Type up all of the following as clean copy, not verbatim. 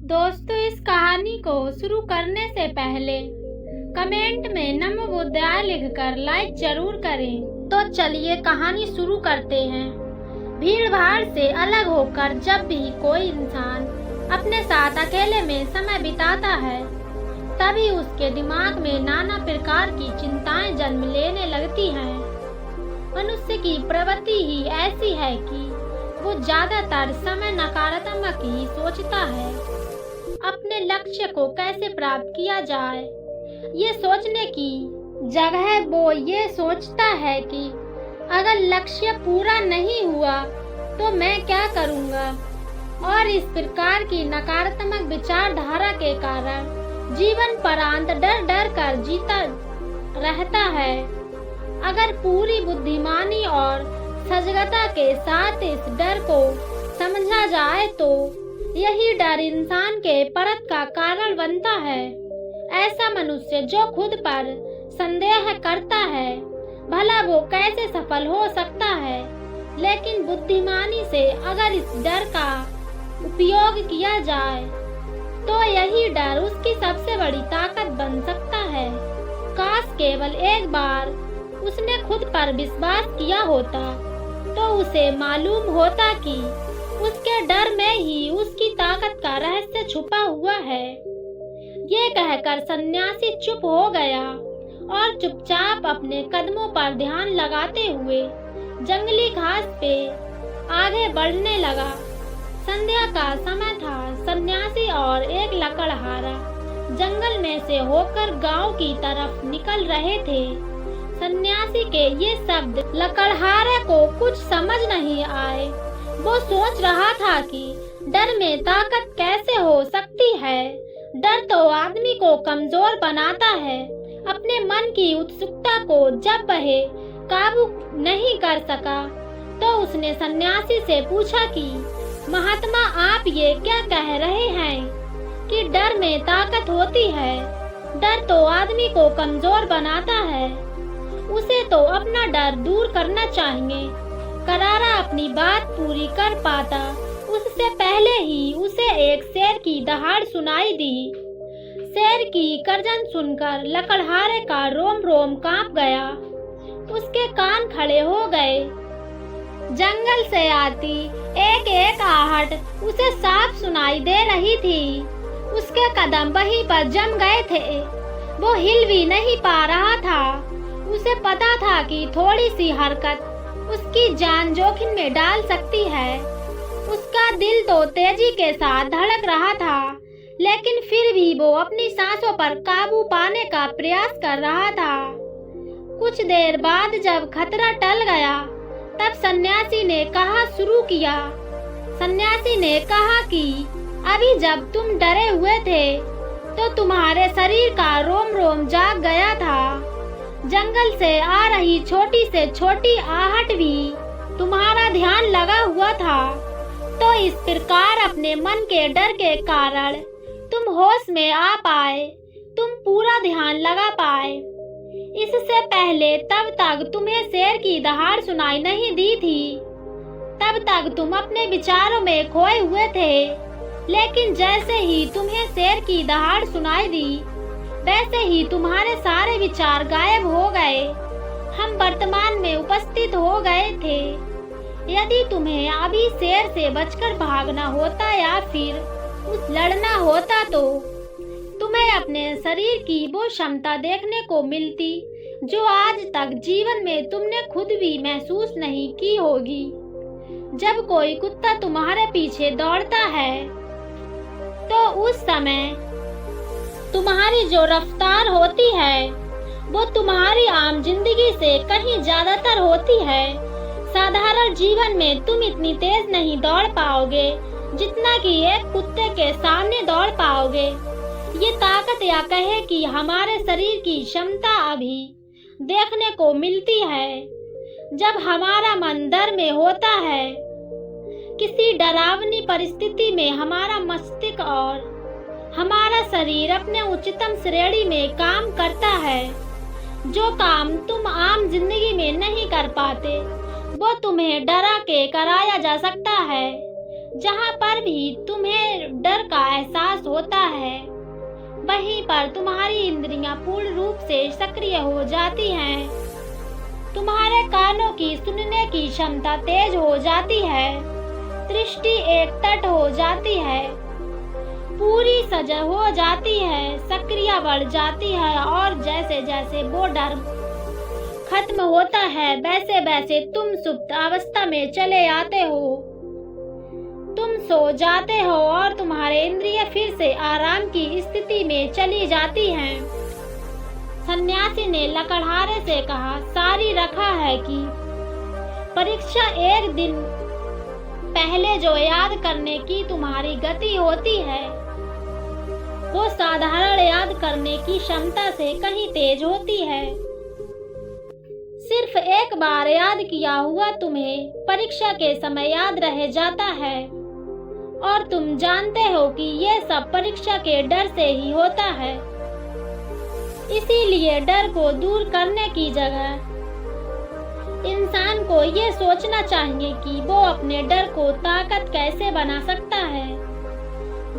दोस्तों, इस कहानी को शुरू करने से पहले कमेंट में नमो बुद्धाय लिखकर लाइक जरूर करें। तो चलिए कहानी शुरू करते हैं। भीड़ भाड़ से अलग होकर जब भी कोई इंसान अपने साथ अकेले में समय बिताता है, तभी उसके दिमाग में नाना प्रकार की चिंताएं जन्म लेने लगती हैं। मनुष्य की प्रवृत्ति ही ऐसी है कि वो ज्यादातर समय नकारात्मक ही सोचता है। अपने लक्ष्य को कैसे प्राप्त किया जाए, ये सोचने की जगह वो ये सोचता है कि अगर लक्ष्य पूरा नहीं हुआ तो मैं क्या करूँगा। और इस प्रकार की नकारात्मक विचारधारा के कारण जीवन परांत डर डर कर जीता रहता है। अगर पूरी बुद्धिमानी और सजगता के साथ इस डर को समझा जाए तो यही डर इंसान के परत का कारण बनता है। ऐसा मनुष्य जो खुद पर संदेह करता है, भला वो कैसे सफल हो सकता है। लेकिन बुद्धिमानी से अगर इस डर का उपयोग किया जाए तो यही डर उसकी सबसे बड़ी ताकत बन सकता है। काश केवल एक बार उसने खुद पर विश्वास किया होता तो उसे मालूम होता कि उसके डर में ही उसकी ताकत का रहस्य छुपा हुआ है। ये कहकर सन्यासी चुप हो गया और चुपचाप अपने कदमों पर ध्यान लगाते हुए जंगली घास पे आगे बढ़ने लगा। संध्या का समय था। सन्यासी और एक लकड़हारा जंगल में से होकर गांव की तरफ निकल रहे थे। सन्यासी के ये शब्द लकड़हारे को कुछ समझ नहीं आए। वो सोच रहा था कि डर में ताकत कैसे हो सकती है। डर तो आदमी को कमजोर बनाता है। अपने मन की उत्सुकता को जब वह काबू नहीं कर सका तो उसने सन्यासी से पूछा कि महात्मा, आप ये क्या कह रहे हैं कि डर में ताकत होती है। डर तो आदमी को कमजोर बनाता है। उसे तो अपना डर दूर करना चाहिए। करारा अपनी बात पूरी कर पाता उससे पहले ही उसे एक शेर की दहाड़ सुनाई दी। शेर की गर्जन सुनकर लकड़हारे का रोम रोम कांप गया। उसके कान खड़े हो गए। जंगल से आती एक एक आहट उसे साफ सुनाई दे रही थी। उसके कदम वहीं पर जम गए थे। वो हिल भी नहीं पा रहा था। उसे पता था कि थोड़ी सी हरकत उसकी जान जोखिम में डाल सकती है। उसका दिल तो तेजी के साथ धड़क रहा था, लेकिन फिर भी वो अपनी सांसों पर काबू पाने का प्रयास कर रहा था। कुछ देर बाद जब खतरा टल गया, तब सन्यासी ने कहा शुरू किया। सन्यासी ने कहा कि अभी जब तुम डरे हुए थे तो तुम्हारे शरीर का रोम रोम जाग गया था। जंगल से आ रही छोटी से छोटी आहट भी तुम्हारा ध्यान लगा हुआ था। तो इस प्रकार अपने मन के डर के कारण तुम होश में आ पाए, तुम पूरा ध्यान लगा पाए। इससे पहले तब तक तुम्हें शेर की दहाड़ सुनाई नहीं दी थी। तब तक तुम अपने विचारों में खोए हुए थे। लेकिन जैसे ही तुम्हें शेर की दहाड़ सुनाई दी, वैसे ही तुम्हारे सारे विचार गायब हो गए। हम वर्तमान में उपस्थित हो गए थे। यदि तुम्हें अभी शेर से बचकर भागना होता या फिर उस लड़ना होता तो तुम्हें अपने शरीर की वो क्षमता देखने को मिलती जो आज तक जीवन में तुमने खुद भी महसूस नहीं की होगी। जब कोई कुत्ता तुम्हारे पीछे दौड़ता है तो उस समय तुम्हारी जो रफ्तार होती है वो तुम्हारी आम जिंदगी से कहीं ज्यादातर होती है। साधारण जीवन में तुम इतनी तेज नहीं दौड़ पाओगे जितना कि एक कुत्ते के सामने दौड़ पाओगे। ये ताकत या कहे कि हमारे शरीर की क्षमता अभी देखने को मिलती है जब हमारा मन डर में होता है। किसी डरावनी परिस्थिति में हमारा मस्तिष्क और हमारा शरीर अपने उच्चतम श्रेणी में काम करता है। जो काम तुम आम जिंदगी में नहीं कर पाते वो तुम्हें डरा के कराया जा सकता है। जहाँ पर भी तुम्हें डर का एहसास होता है, वहीं पर तुम्हारी इंद्रियां पूर्ण रूप से सक्रिय हो जाती हैं। तुम्हारे कानों की सुनने की क्षमता तेज हो जाती है, दृष्टि एक तट हो जाती है, पूरी सजग हो जाती है, सक्रिय बढ़ जाती है। और जैसे जैसे वो डर खत्म होता है, वैसे वैसे तुम सुप्त अवस्था में चले आते हो। तुम सो जाते हो और तुम्हारे इंद्रिय फिर से आराम की स्थिति में चली जाती हैं। सन्यासी ने लकड़हारे से कहा, सारी रखा है कि परीक्षा एक दिन पहले जो याद करने की तुम्हारी गति होती है, वो साधारण याद करने की क्षमता से कहीं तेज होती है। सिर्फ एक बार याद किया हुआ तुम्हें परीक्षा के समय याद रह जाता है, और तुम जानते हो कि ये सब परीक्षा के डर से ही होता है। इसीलिए डर को दूर करने की जगह इंसान को ये सोचना चाहिए कि वो अपने डर को ताकत कैसे बना सकता है।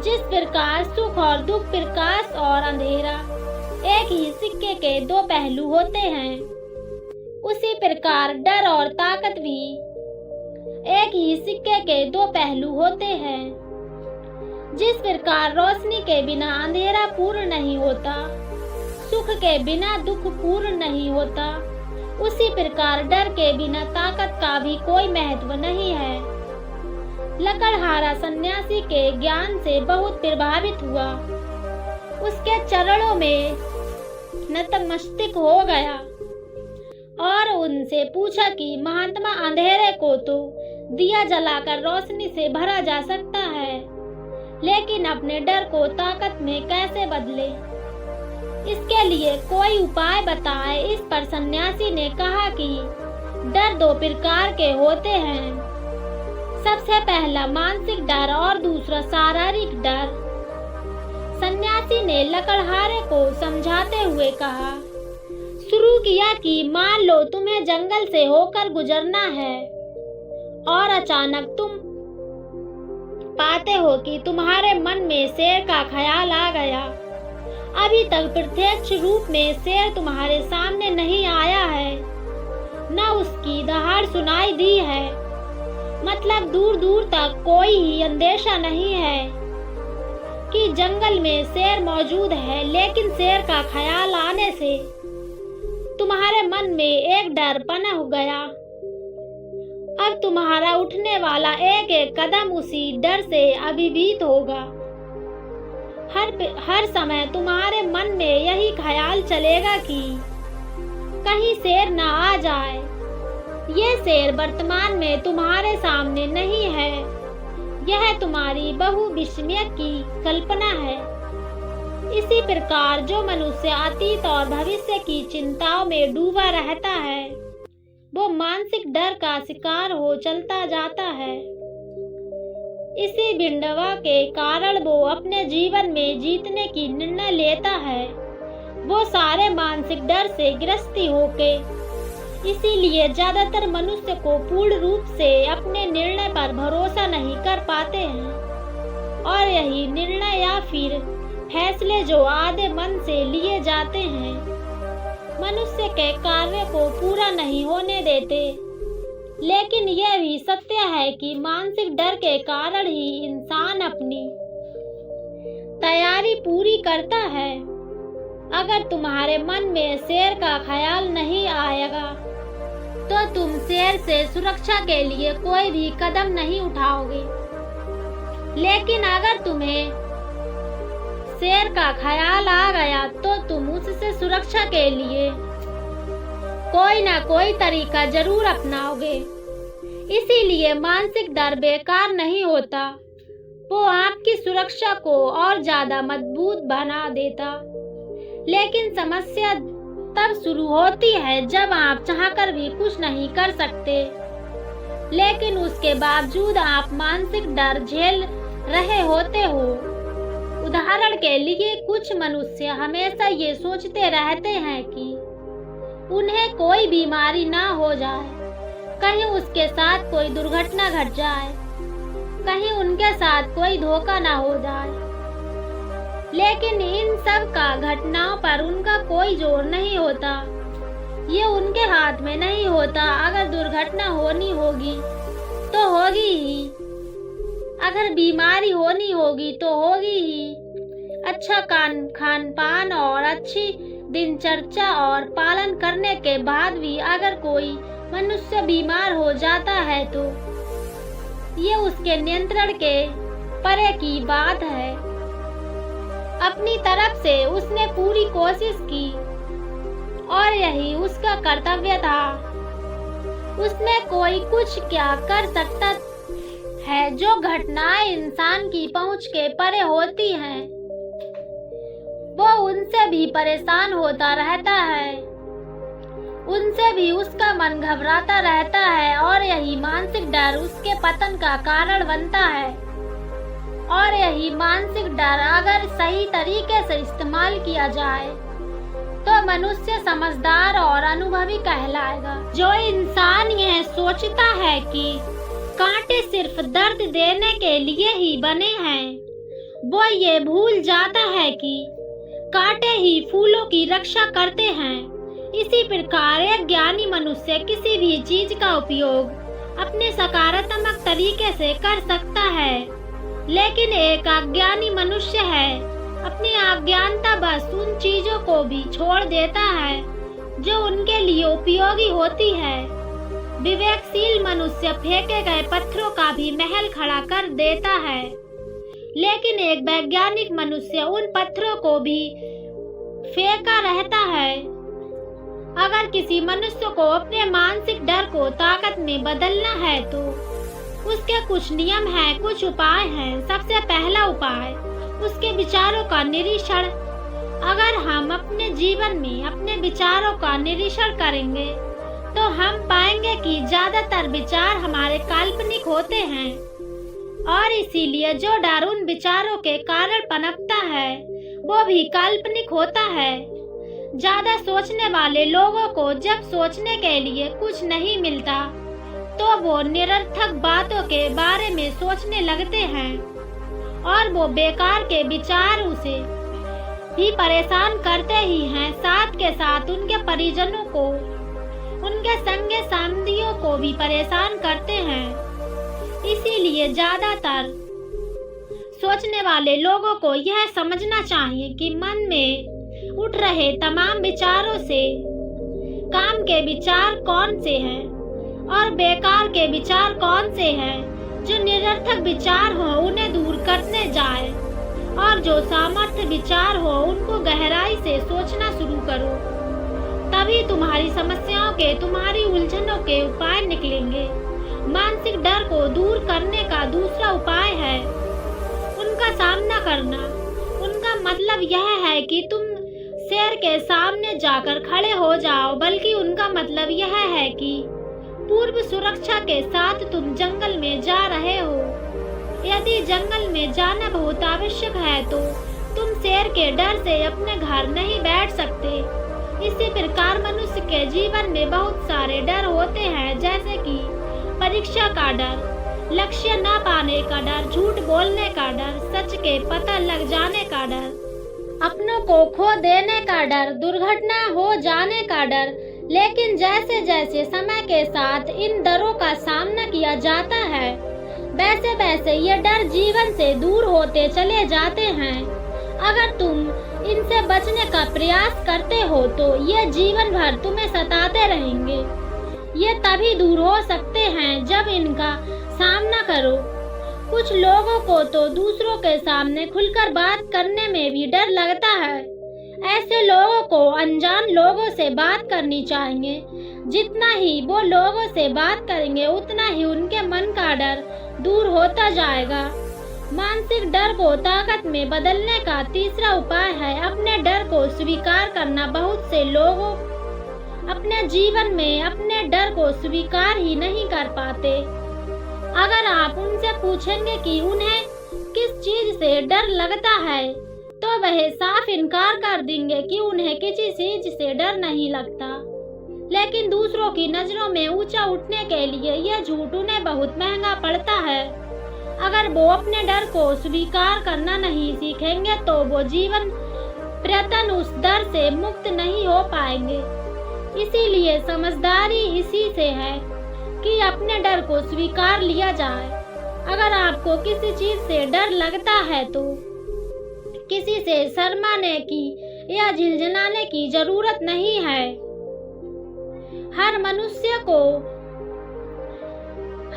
जिस प्रकार सुख और दुख, प्रकाश और अंधेरा एक ही सिक्के के दो पहलू होते हैं, उसी प्रकार डर और ताकत भी एक ही सिक्के के दो पहलू होते हैं। जिस प्रकार रोशनी के बिना अंधेरा पूर्ण नहीं होता, सुख के बिना दुख पूर्ण नहीं होता, उसी प्रकार डर के बिना ताकत का भी कोई महत्व नहीं है। लकड़हारा सन्यासी के ज्ञान से बहुत प्रभावित हुआ। उसके चरणों में नतमस्तक हो गया और उनसे पूछा कि महात्मा, अंधेरे को तो दिया जलाकर रोशनी से भरा जा सकता है, लेकिन अपने डर को ताकत में कैसे बदले? इसके लिए कोई उपाय बताए। इस पर सन्यासी ने कहा कि डर दो प्रकार के होते हैं, सबसे पहला मानसिक डर और दूसरा शारीरिक डर। सन्यासी ने लकड़हारे को समझाते हुए कहा, शुरू किया कि मान लो तुम्हें जंगल से होकर गुजरना है और अचानक तुम पाते हो कि तुम्हारे मन में शेर का ख्याल आ गया। अभी तक प्रत्यक्ष रूप में शेर तुम्हारे सामने नहीं आया है, न उसकी दहाड़ सुनाई दी है, मतलब दूर दूर तक कोई ही अंदेशा नहीं है कि जंगल में शेर मौजूद है। लेकिन शेर का ख्याल आने से तुम्हारे मन में एक डर पनप गया। अब तुम्हारा उठने वाला एक एक कदम उसी डर से अभिभूत होगा। हर समय तुम्हारे मन में यही ख्याल चलेगा कि कहीं शेर ना आ जाए। ये शेर वर्तमान में तुम्हारे सामने नहीं है, यह तुम्हारी बहुविस्मय की कल्पना है। इसी प्रकार जो मनुष्य अतीत और भविष्य की चिंताओं में डूबा रहता है, वो मानसिक डर का शिकार हो चलता जाता है। इसी भिंडवा के कारण वो अपने जीवन में जीतने की निर्णय लेता है। वो सारे मानसिक डर से ग्रस्त होके, इसीलिए ज्यादातर मनुष्य को पूर्ण रूप से अपने निर्णय पर भरोसा नहीं कर पाते हैं, और यही निर्णय या फिर फैसले जो आधे मन से लिए जाते हैं, मनुष्य के कार्य को पूरा नहीं होने देते। लेकिन यह भी सत्य है कि मानसिक डर के कारण ही इंसान अपनी तैयारी पूरी करता है। अगर तुम्हारे मन में शेर का ख्याल नहीं आएगा, तो तुम शेर से सुरक्षा के लिए कोई भी कदम नहीं उठाओगे। लेकिन अगर तुम्हें शेर का ख्याल आ गया, तो तुम उससे सुरक्षा के लिए कोई ना कोई तरीका जरूर अपनाओगे। इसीलिए मानसिक डर बेकार नहीं होता, वो आपकी सुरक्षा को और ज्यादा मजबूत बना देता। लेकिन समस्या तब शुरू होती है जब आप चाहकर भी कुछ नहीं कर सकते, लेकिन उसके बावजूद आप मानसिक डर झेल रहे होते हो। उदाहरण के लिए कुछ मनुष्य हमेशा ये सोचते रहते हैं कि उन्हें कोई बीमारी ना हो जाए, कहीं उसके साथ कोई दुर्घटना घट जाए, कहीं उनके साथ कोई धोखा ना हो जाए। लेकिन इन सब का घटनाओं पर उनका कोई जोर नहीं होता। ये उनके हाथ में नहीं होता। अगर दुर्घटना होनी होगी तो होगी ही, अगर बीमारी होनी होगी तो होगी ही। अच्छा खान पान और अच्छी दिनचर्या और पालन करने के बाद भी अगर कोई मनुष्य बीमार हो जाता है तो ये उसके नियंत्रण के परे की बात है। अपनी तरफ से उसने पूरी कोशिश की और यही उसका कर्तव्य था। उसमें कोई कुछ क्या कर सकता है। जो घटनाएं इंसान की पहुंच के परे होती हैं, वो उनसे भी परेशान होता रहता है, उनसे भी उसका मन घबराता रहता है और यही मानसिक डर उसके पतन का कारण बनता है। और यही मानसिक डर अगर सही तरीके से इस्तेमाल किया जाए तो मनुष्य समझदार और अनुभवी कहलाएगा। जो इंसान यह सोचता है कि कांटे सिर्फ दर्द देने के लिए ही बने हैं, वो ये भूल जाता है कि कांटे ही फूलों की रक्षा करते हैं। इसी प्रकार एक ज्ञानी मनुष्य किसी भी चीज का उपयोग अपने सकारात्मक तरीके से कर सकता है, लेकिन एक अज्ञानी मनुष्य है अपनी अज्ञानता बस उन चीजों को भी छोड़ देता है जो उनके लिए उपयोगी होती है। विवेकशील मनुष्य फेंके गए पत्थरों का भी महल खड़ा कर देता है, लेकिन एक वैज्ञानिक मनुष्य उन पत्थरों को भी फेंका रहता है। अगर किसी मनुष्य को अपने मानसिक डर को ताकत में बदलना है तो उसके कुछ नियम हैं, कुछ उपाय हैं। सबसे पहला उपाय उसके विचारों का निरीक्षण। अगर हम अपने जीवन में अपने विचारों का निरीक्षण करेंगे तो हम पाएंगे कि ज्यादातर विचार हमारे काल्पनिक होते हैं और इसीलिए जो डर उन विचारों के कारण पनपता है वो भी काल्पनिक होता है। ज्यादा सोचने वाले लोगों को जब सोचने के लिए कुछ नहीं मिलता तो वो निरर्थक बातों के बारे में सोचने लगते हैं और वो बेकार के विचार उसे भी परेशान करते ही हैं, साथ के साथ उनके परिजनों को, उनके संगे साथियों को भी परेशान करते हैं। इसीलिए ज्यादातर सोचने वाले लोगों को यह समझना चाहिए कि मन में उठ रहे तमाम विचारों से काम के विचार कौन से हैं और बेकार के विचार कौन से हैं। जो निरर्थक विचार हो उन्हें दूर करने जाए और जो सामर्थ्य विचार हो उनको गहराई से सोचना शुरू करो। तभी तुम्हारी समस्याओं के, तुम्हारी उलझनों के उपाय निकलेंगे। मानसिक डर को दूर करने का दूसरा उपाय है उनका सामना करना। उनका मतलब यह है कि तुम शेर के सामने जाकर खड़े हो जाओ, बल्कि उनका मतलब यह है कि पूर्व सुरक्षा के साथ तुम जंगल में जा रहे हो। यदि जंगल में जाना बहुत आवश्यक है तो तुम शेर के डर से अपने घर नहीं बैठ सकते। इसी प्रकार मनुष्य के जीवन में बहुत सारे डर होते हैं, जैसे कि परीक्षा का डर, लक्ष्य न पाने का डर, झूठ बोलने का डर, सच के पता लग जाने का डर, अपनों को खो देने का डर, दुर्घटना हो जाने का डर। लेकिन जैसे जैसे समय के साथ इन डरों का सामना किया जाता है, वैसे वैसे ये डर जीवन से दूर होते चले जाते हैं। अगर तुम इनसे बचने का प्रयास करते हो तो ये जीवन भर तुम्हें सताते रहेंगे। ये तभी दूर हो सकते हैं जब इनका सामना करो। कुछ लोगों को तो दूसरों के सामने खुलकर बात करने में भी डर लगता है। ऐसे लोगों को अनजान लोगों से बात करनी चाहिए। जितना ही वो लोगों से बात करेंगे उतना ही उनके मन का डर दूर होता जाएगा। मानसिक डर को ताकत में बदलने का तीसरा उपाय है अपने डर को स्वीकार करना। बहुत से लोगों अपने जीवन में अपने डर को स्वीकार ही नहीं कर पाते। अगर आप उनसे पूछेंगे कि उन्हें किस चीज से डर लगता है तो वह साफ इनकार कर देंगे कि उन्हें किसी चीज से डर नहीं लगता। लेकिन दूसरों की नजरों में ऊंचा उठने के लिए यह झूठ उन्हें बहुत महंगा पड़ता है। अगर वो अपने डर को स्वीकार करना नहीं सीखेंगे तो वो जीवन प्रयत्न उस डर से मुक्त नहीं हो पाएंगे। इसीलिए समझदारी इसी से है कि अपने डर को स्वीकार लिया जाए। अगर आपको किसी चीज से डर लगता है तो किसी से शर्माने की या झिलझिलाने की जरूरत नहीं है। हर मनुष्य को,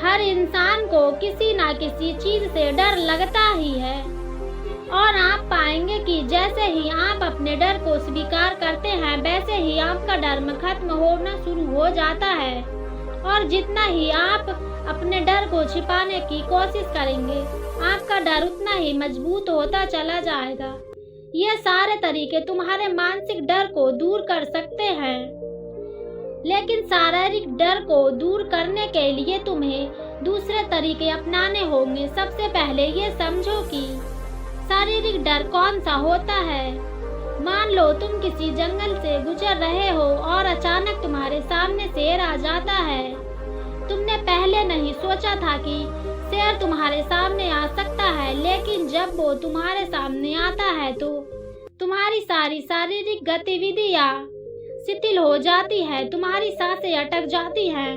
हर इंसान को किसी ना किसी चीज से डर लगता ही है और आप पाएंगे कि जैसे ही आप अपने डर को स्वीकार करते हैं वैसे ही आपका डर खत्म होना शुरू हो जाता है और जितना ही आप अपने डर को छिपाने की कोशिश करेंगे आपका डर उतना ही मजबूत होता चला जाएगा। ये सारे तरीके तुम्हारे मानसिक डर को दूर कर सकते हैं, लेकिन शारीरिक डर को दूर करने के लिए तुम्हें दूसरे तरीके अपनाने होंगे। सबसे पहले ये समझो कि शारीरिक डर कौन सा होता है। मान लो तुम किसी जंगल से गुजर रहे हो और अचानक तुम्हारे सामने शेर आ जाता है। तुमने पहले नहीं सोचा था कि शेर तुम्हारे सामने आ सकता है, लेकिन जब वो तुम्हारे सामने आता है तो तुम्हारी सारी शारीरिक गतिविधियां शिथिल हो जाती है, तुम्हारी सांसें अटक जाती हैं,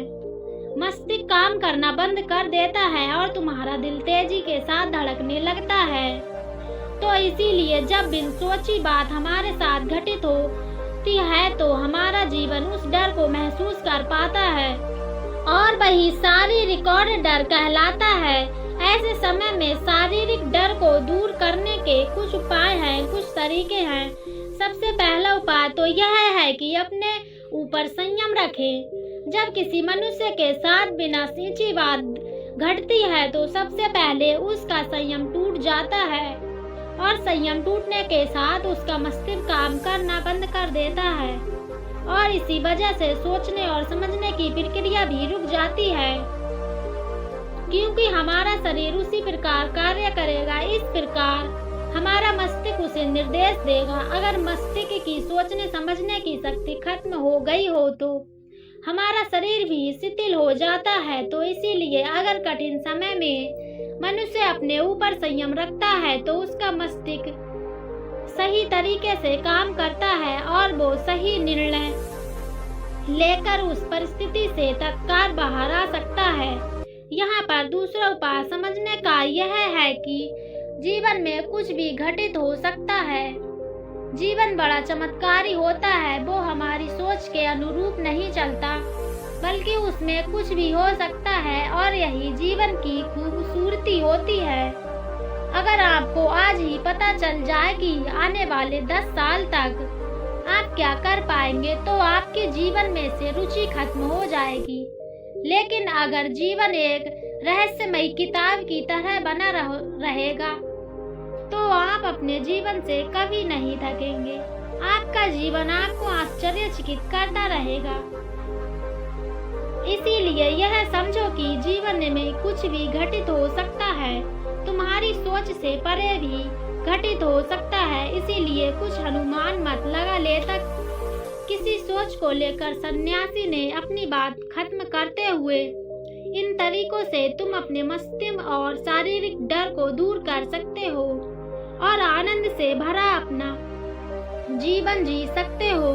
मस्तिष्क काम करना बंद कर देता है और तुम्हारा दिल तेजी के साथ धड़कने लगता है। तो इसीलिए जब बिन सोची बात हमारे साथ घटित होती है तो हमारा जीवन उस डर को महसूस कर पाता है और वही शारीरिक और डर कहलाता है। ऐसे समय में शारीरिक डर को दूर करने के कुछ उपाय हैं, कुछ तरीके हैं। सबसे पहला उपाय तो यह है कि अपने ऊपर संयम रखें। जब किसी मनुष्य के साथ बिना सोची बात घटती है तो सबसे पहले उसका संयम टूट जाता है और संयम टूटने के साथ उसका मस्तिष्क काम करना बंद कर देता है और इसी वजह से सोचने और समझने की प्रक्रिया भी रुक जाती है, क्योंकि हमारा शरीर उसी प्रकार कार्य करेगा। इस प्रकार हमारा मस्तिष्क उसे निर्देश देगा। अगर मस्तिष्क की सोचने समझने की शक्ति खत्म हो गई हो तो हमारा शरीर भी शिथिल हो जाता है। तो इसीलिए अगर कठिन समय में मनुष्य अपने ऊपर संयम रखता है तो उसका मस्तिष्क सही तरीके से काम करता है और वो सही निर्णय लेकर उस परिस्थिति से तत्काल बाहर आ सकता है। यहाँ पर दूसरा उपाय समझने का यह है कि जीवन में कुछ भी घटित हो सकता है। जीवन बड़ा चमत्कारी होता है, वो हमारी सोच के अनुरूप नहीं चलता, बल्कि उसमें कुछ भी हो सकता है और यही जीवन की खूबसूरती होती है। अगर आपको आज ही पता चल जाए कि आने वाले 10 साल तक आप क्या कर पाएंगे तो आपके जीवन में से रुचि खत्म हो जाएगी। लेकिन अगर जीवन एक रहस्यमयी किताब की तरह बना रहेगा तो आप अपने जीवन से कभी नहीं थकेंगे। आपका जीवन आपको आश्चर्यचकित करता रहेगा। इसीलिए यह समझो कि जीवन में कुछ भी घटित हो सकता है, तुम्हारी सोच से परे भी घटित हो सकता है। इसीलिए कुछ अनुमान मत लगा ले तक किसी सोच को लेकर सन्यासी ने अपनी बात खत्म करते हुए इन तरीकों से तुम अपने मस्तिष्क और शारीरिक डर को दूर कर सकते हो और आनंद से भरा अपना जीवन जी सकते हो।